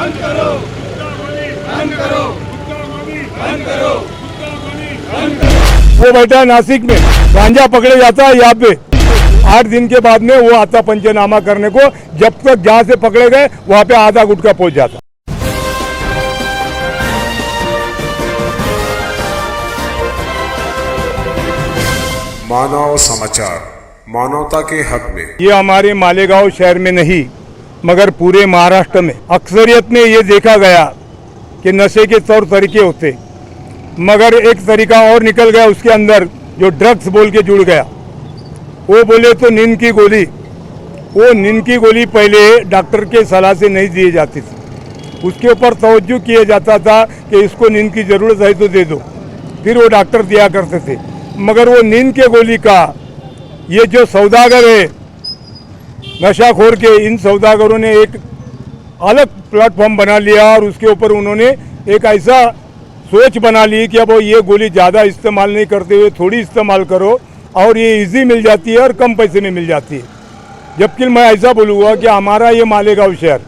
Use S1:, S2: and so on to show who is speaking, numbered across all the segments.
S1: बंद करो, बंद करो, बंद करो, बंद करो।
S2: वो बैठा है नासिक में, गांजा पकड़े जाता है यहाँ पे। 8 दिन के बाद में वो आता पंचनामा करने को, जब तक जहाँ से पकड़े गए वहाँ पे आधा गुटखा पहुँच जाता।
S3: मानव समाचार, मानवता के हक में।
S2: ये हमारे मालेगांव शहर में नहीं मगर पूरे महाराष्ट्र में अक्सरियत में ये देखा गया कि नशे के तौर तरीके होते, मगर एक तरीका और निकल गया उसके अंदर जो ड्रग्स बोल के जुड़ गया। वो बोले तो नींद की गोली, वो नींद की गोली पहले डॉक्टर के सलाह से नहीं दी जाती थी, उसके ऊपर तवज्जो किया जाता था कि इसको नींद की ज़रूरत है तो दे दो, फिर वो डॉक्टर दिया करते थे। मगर वो नींद के गोली का ये जो सौदागर है नशाखोर के, इन सौदागरों ने एक अलग प्लेटफॉर्म बना लिया और उसके ऊपर उन्होंने एक ऐसा सोच बना ली कि अब ये गोली ज़्यादा इस्तेमाल नहीं करते हुए थोड़ी इस्तेमाल करो और ये इजी मिल जाती है और कम पैसे में मिल जाती है। जबकि मैं ऐसा बोलूँगा कि हमारा ये मालेगांव शहर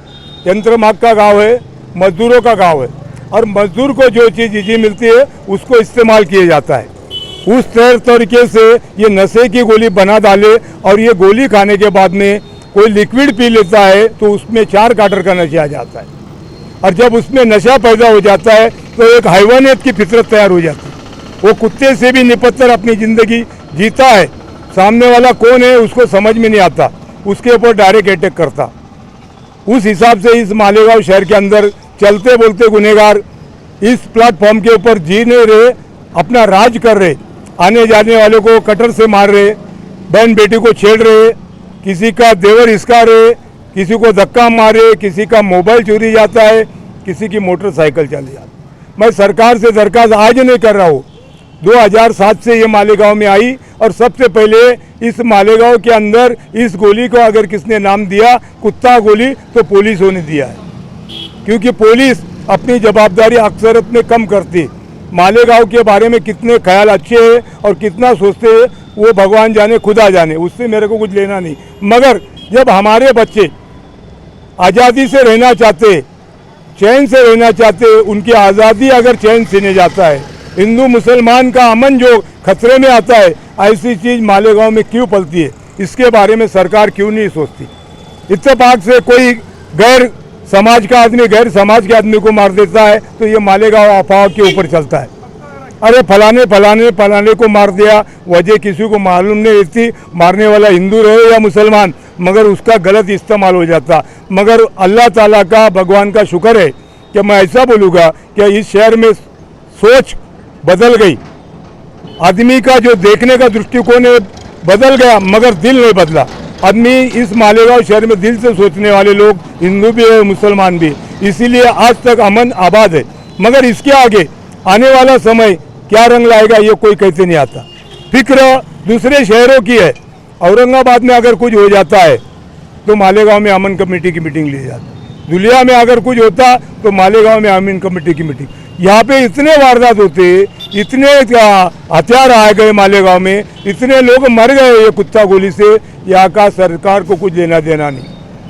S2: यंत्रमाग का गांव है, मजदूरों का गांव है और मजदूर को जो चीज़ इजी मिलती है उसको इस्तेमाल किया जाता है। उस तरीके से ये नशे की गोली बना डाले और ये गोली खाने के बाद में कोई लिक्विड पी लेता है तो उसमें 4 क्वार्टर का नशा आ जाता है और जब उसमें नशा पैदा हो जाता है तो एक हैवानियत की फितरत तैयार हो जाती है। वो कुत्ते से भी निपटकर अपनी ज़िंदगी जीता है, सामने वाला कौन है उसको समझ में नहीं आता, उसके ऊपर डायरेक्ट अटैक करता। उस हिसाब से इस मालेगांव शहर के अंदर चलते बोलते गुनहगार इस प्लेटफॉर्म के ऊपर जी नहीं रहे, अपना राज कर रहे, आने जाने वालों को कटर से मार रहे, बहन बेटी को छेड़ रहे, किसी का देवर हिसका रहे, किसी को धक्का मारे, किसी का मोबाइल चोरी जाता है, किसी की मोटरसाइकिल चली जाती। मैं सरकार से दरखास्त आज नहीं कर रहा हूँ, 2007 से ये मालेगांव में आई और सबसे पहले इस मालेगांव के अंदर इस गोली को अगर किसने नाम दिया कुत्ता गोली तो पुलिस ने दिया है, क्योंकि पुलिस अपनी जवाबदारी अक्सरत में कम करती। मालेगांव के बारे में कितने ख्याल अच्छे हैं और कितना सोचते हैं वो भगवान जाने खुदा जाने, उससे मेरे को कुछ लेना नहीं। मगर जब हमारे बच्चे आज़ादी से रहना चाहते, चैन से रहना चाहते, उनकी आज़ादी अगर चैन छीने जाता है, हिंदू मुसलमान का अमन जो खतरे में आता है, ऐसी चीज़ मालेगांव में क्यों पलती है, इसके बारे में सरकार क्यों नहीं सोचती। इत्तेफाक से कोई गैर समाज का आदमी गैर समाज के आदमी को मार देता है तो ये मालेगांव अफवाह के ऊपर चलता है, अरे फलाने को मार दिया, वजह किसी को मालूम नहीं रहती, मारने वाला हिंदू रहे या मुसलमान, मगर उसका गलत इस्तेमाल हो जाता। मगर अल्लाह ताला का भगवान का शुक्र है कि मैं ऐसा बोलूँगा कि इस शहर में सोच बदल गई, आदमी का जो देखने का दृष्टिकोण है बदल गया मगर दिल नहीं बदला। आदमी इस मालेगांव शहर में दिल से सोचने वाले लोग हिंदू भी है मुसलमान भी, इसीलिए आज तक अमन आबाद है। मगर इसके आगे आने वाला समय क्या रंग लाएगा ये कोई कहते नहीं आता। फिक्र दूसरे शहरों की है, औरंगाबाद में अगर कुछ हो जाता है तो मालेगांव में अमन कमेटी की मीटिंग ली जाती, दुलिया में अगर कुछ होता तो मालेगांव में अमन कमेटी की मीटिंग। यहाँ पे इतने वारदात होते, इतने हथियार आ गए मालेगांव में, इतने लोग मर गए ये कुत्ता गोली से, यहाँ का सरकार को कुछ लेना देना नहीं।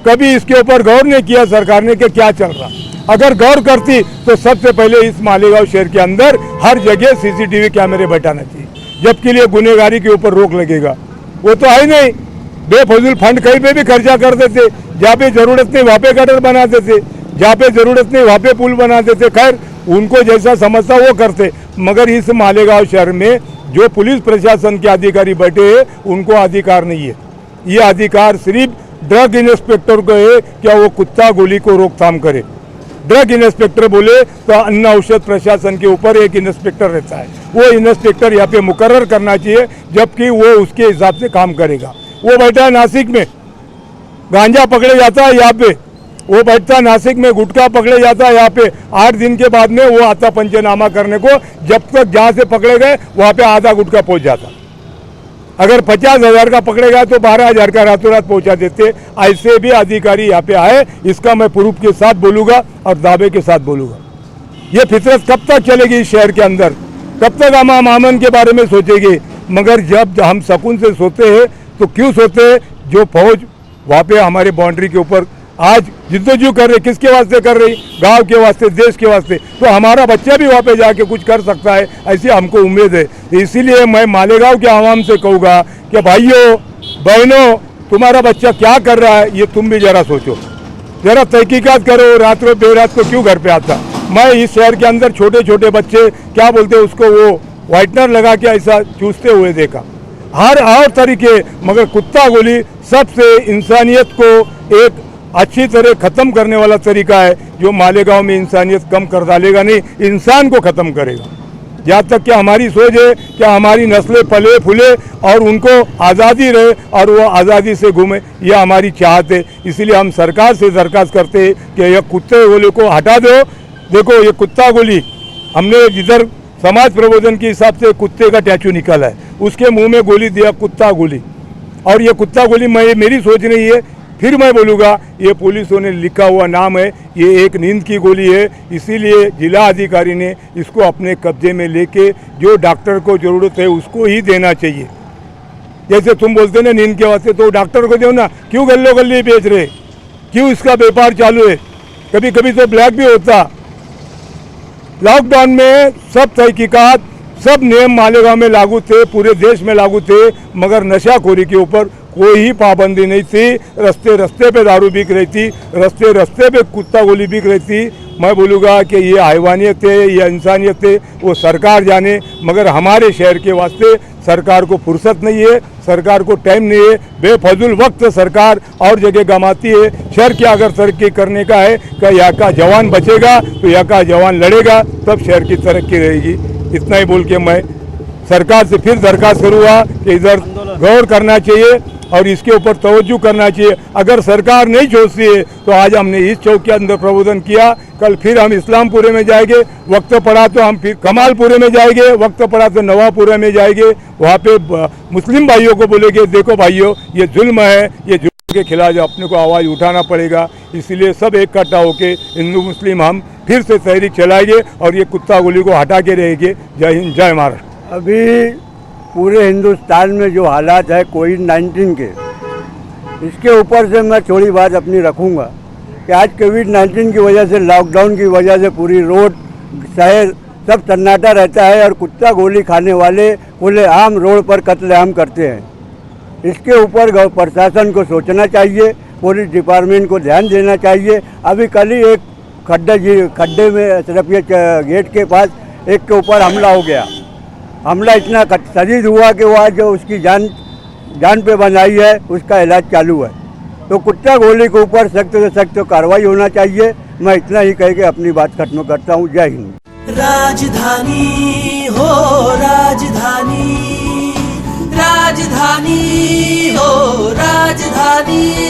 S2: कभी इसके ऊपर गौर नहीं किया सरकार ने कि क्या चल रहा। अगर गौर करती तो सबसे पहले इस मालेगांव शहर के अंदर हर जगह CCTV कैमरे बैठाना चाहिए, जबकि लिए गुनहगारी के ऊपर रोक लगेगा। वो तो है नहीं, बेफजूल फंड कहीं पे भी खर्चा कर देते, जहाँ पे जरूरत नहीं वहाँ पे गटर बना देते, जहाँ पे जरूरत नहीं वहाँ पे पुल बना देते। खैर उनको जैसा समझता वो करते, मगर इस मालेगांव शहर में जो पुलिस प्रशासन के अधिकारी बैठे हैं उनको अधिकार नहीं है। ये अधिकार सिर्फ ड्रग इंस्पेक्टर को है क्या वो कुत्ता गोली को रोकथाम करे। ड्रग इंस्पेक्टर बोले तो अन्न औषध प्रशासन के ऊपर एक इंस्पेक्टर रहता है, वो इंस्पेक्टर यहाँ पे मुकर्रर करना चाहिए, जबकि वो उसके हिसाब से काम करेगा। वो बैठा है नासिक में, गांजा पकड़े जाता है यहाँ पे, वो बैठता है नासिक में, गुटखा पकड़े जाता है यहाँ पे। 8 दिन के बाद में वो आता पंचनामा करने को, जब तक जहाँ से पकड़े गए वहाँ पे आधा गुटखा पहुँच जाता। अगर 50,000 का पकड़े गया तो 12,000 का रातों रात पहुँचा देते। ऐसे भी अधिकारी यहाँ पे आए, इसका मैं प्रूफ के साथ बोलूँगा और दावे के साथ बोलूँगा। ये फितरत कब तक चलेगी इस शहर के अंदर, कब तक हम अमन के बारे में सोचेंगे। मगर जब हम सुकून से सोते हैं तो क्यों सोते हैं, जो फौज वहाँ पे हमारे बाउंड्री के ऊपर आज जिद्दोजहद कर रही, किसके वास्ते कर रही? गांव के वास्ते, देश के वास्ते। तो हमारा बच्चा भी वहाँ पे जाके कुछ कर सकता है, ऐसी हमको उम्मीद है। इसीलिए मैं मालेगांव के आवाम से कहूँगा कि भाइयों बहनों, तुम्हारा बच्चा क्या कर रहा है ये तुम भी जरा सोचो, जरा तहकीकात करो। रातों बेरात को क्यों घर पे आता? मैं इस शहर के अंदर छोटे छोटे बच्चे क्या बोलते हैं उसको, वो व्हाइटनर लगा के ऐसा चूसते हुए देखा, हर और तरीके। मगर कुत्ता गोली सबसे इंसानियत को एक अच्छी तरह ख़त्म करने वाला तरीका है, जो मालेगांव में इंसानियत कम कर डालेगा नहीं, इंसान को ख़त्म करेगा। जहाँ तक कि हमारी सोच है कि हमारी नस्लें पले फूले और उनको आज़ादी रहे और वो आज़ादी से घूमे, ये हमारी चाहत है। इसीलिए हम सरकार से दरख्वास्त करते हैं कि यह कुत्ते गोली को हटा दो। देखो ये कुत्ता गोली, हमने जिधर समाज प्रबोधन के हिसाब से कुत्ते का टैचू निकाला है, उसके मुंह में गोली दिया, कुत्ता गोली। और ये कुत्ता गोली मेरी सोच नहीं है, फिर मैं बोलूँगा ये पुलिसों ने लिखा हुआ नाम है, ये एक नींद की गोली है। इसीलिए जिला अधिकारी ने इसको अपने कब्जे में लेके जो डॉक्टर को ज़रूरत है उसको ही देना चाहिए। जैसे तुम बोलते ना नींद के वास्ते, तो डॉक्टर को दो ना, क्यों गल्लो गल्ली बेच रहे, क्यों इसका व्यापार चालू है? कभी कभी तो ब्लैक भी होता। लॉकडाउन में सब तहकीकात, सब नियम मालेगांव में लागू थे, पूरे देश में लागू थे, मगर नशाखोरी के ऊपर कोई ही पाबंदी नहीं थी। रस्ते रस्ते पे दारू बिक रही थी, रस्ते रस्ते पे कुत्ता गोली बिक रही थी। मैं बोलूँगा कि ये हैवानियत है, ये इंसानियत है, वो सरकार जाने। मगर हमारे शहर के वास्ते सरकार को फुर्सत नहीं है, सरकार को टाइम नहीं है। बेफजूल वक्त सरकार और जगह गंवाती है। शहर की अगर तरक्की करने का है कि यहाँ का जवान बचेगा तो यहाँ का जवान लड़ेगा, तब शहर की तरक्की रहेगी। इतना ही बोल के मैं सरकार से फिर दरख्वास्त करूँगा कि इधर गौर करना चाहिए और इसके ऊपर तवज्जो करना चाहिए। अगर सरकार नहीं सोचती है तो आज हमने इस चौक के अंदर प्रबोधन किया, कल फिर हम इस्लामपुरे में जाएंगे, वक्त पड़ा तो हम फिर कमालपुरे में जाएंगे, वक्त पड़ा तो नवापुरे में जाएंगे। वहाँ पे मुस्लिम भाइयों को बोलेंगे देखो भाइयों ये जुल्म है, ये जुल्म के खिलाफ अपने को आवाज़ उठाना पड़ेगा। इसलिए सब इकट्ठा होकर हिंदू मुस्लिम हम फिर से तहरीक चलाएंगे और ये कुत्ता गोली को हटा के रहेंगे। जय हिंद, जय महाराष्ट्र।
S4: अभी पूरे हिंदुस्तान में जो हालात है कोविड-19 के, इसके ऊपर से मैं थोड़ी बात अपनी रखूँगा कि आज कोविड-19 की वजह से, लॉकडाउन की वजह से पूरी रोड, शहर सब सन्नाटा रहता है और कुत्ता गोली खाने वाले खुलेआम रोड पर कत्लेआम करते हैं। इसके ऊपर प्रशासन को सोचना चाहिए, पुलिस डिपार्टमेंट को ध्यान देना चाहिए। अभी कल ही एक खड्डे में अशरफिया गेट के पास एक के ऊपर हमला हो गया। हमला इतना शदीद हुआ कि वो आज जो उसकी जान पे बंधाई है, उसका इलाज चालू है। तो कुत्ता गोली के ऊपर सख्त से सख्त कार्रवाई होना चाहिए। मैं इतना ही कह के अपनी बात खत्म करता हूँ। जय हिंद।
S5: राजधानी हो राजधानी, राजधानी हो राजधानी।